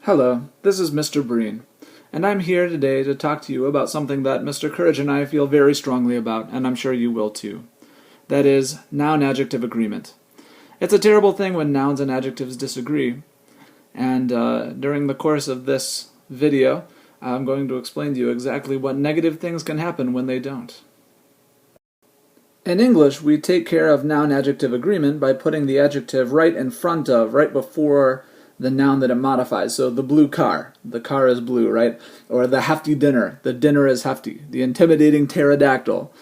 Hello, this is Mr. Breen, and I'm here today to talk to you about something that Mr. Courage and I feel very strongly about, and I'm sure you will too. That is, noun-adjective agreement. It's a terrible thing when nouns and adjectives disagree, and during the course of this video, I'm going to explain to you exactly what negative things can happen when they don't. In English, we take care of noun-adjective agreement by putting the adjective right in front of, right before the noun that it modifies. So the blue car, the car is blue, right? Or the hefty dinner, the dinner is hefty. The intimidating pterodactyl,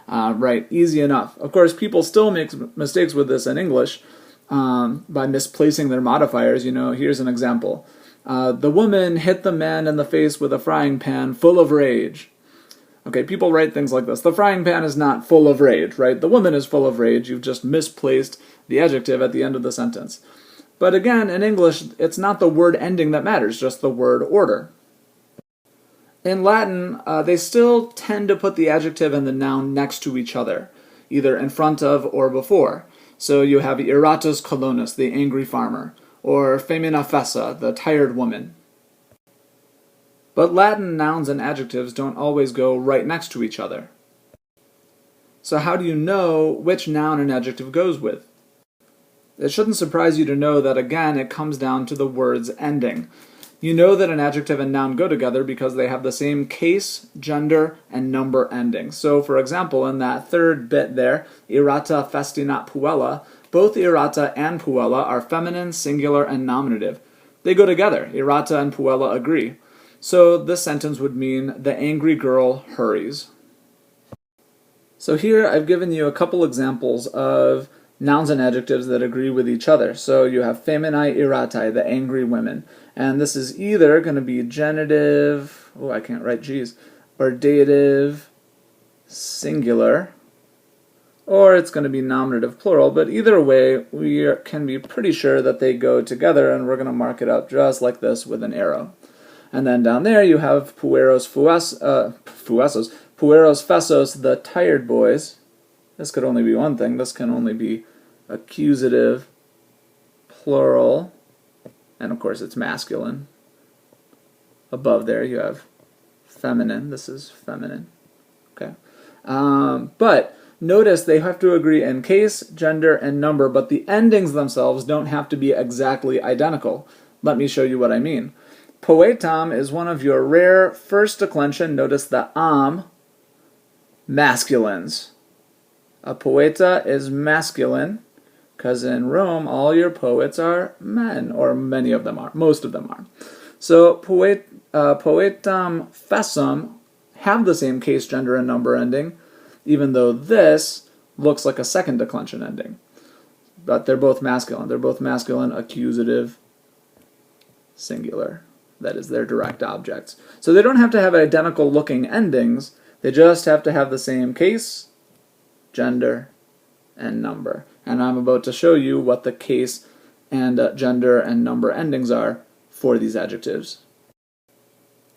right? Easy enough. Of course, people still make mistakes with this in English by misplacing their modifiers. You know, here's an example. The woman hit the man in the face with a frying pan full of rage. Okay, people write things like this. The frying pan is not full of rage, right? The woman is full of rage. You've just misplaced the adjective at the end of the sentence. But again, in English, it's not the word ending that matters, just the word order. In Latin, they still tend to put the adjective and the noun next to each other, either in front of or before. So you have iratus colonus, the angry farmer, or femina fessa, the tired woman. But Latin nouns and adjectives don't always go right next to each other. So how do you know which noun and adjective goes with? It shouldn't surprise you to know that, again, it comes down to the word's ending. You know that an adjective and noun go together because they have the same case, gender, and number ending. So, for example, in that third bit there, irata festinat puella, both irata and puella are feminine, singular, and nominative. They go together. Irata and puella agree. So this sentence would mean, the angry girl hurries. So here I've given you a couple examples of nouns and adjectives that agree with each other. So you have feminae iratai, the angry women. And this is either going to be genitive, oh I can't write G's, or dative, singular, or it's going to be nominative plural. But either way, we can be pretty sure that they go together, and we're going to mark it up just like this with an arrow. And then down there you have pueros fessos, the tired boys. This could only be one thing. This can only be accusative, plural, and of course it's masculine. Above there you have feminine. This is feminine. Okay. But notice they have to agree in case, gender, and number, but the endings themselves don't have to be exactly identical. Let me show you what I mean. Poetam is one of your rare first declension. Notice the masculines. A poeta is masculine because in Rome all your poets are men, or many of them are, most of them are. So poetam fessum have the same case, gender, and number ending, even though this looks like a second declension ending. But they're both masculine. They're both masculine, accusative, singular. That is, their direct objects. So they don't have to have identical looking endings. They just have to have the same case, gender, and number. And I'm about to show you what the case and gender and number endings are for these adjectives.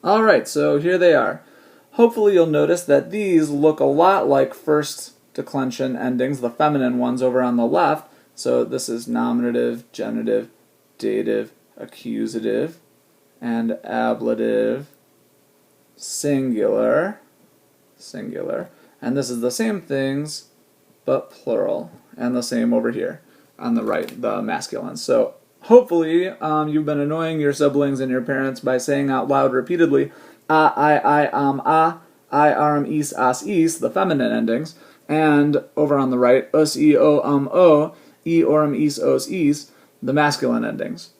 Alright, so here they are. Hopefully you'll notice that these look a lot like first declension endings, the feminine ones over on the left. So this is nominative, genitive, dative, accusative, and ablative, singular, and this is the same things but plural, and the same over here on the right, the masculine. So hopefully you've been annoying your siblings and your parents by saying out loud repeatedly I, arm, is, as, is, the feminine endings, and over on the right us, e, o, e, orm, is, os, is, the masculine endings.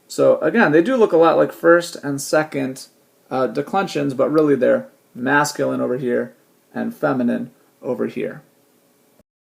So again, they do look a lot like first and second declensions, but really they're masculine over here and feminine over here.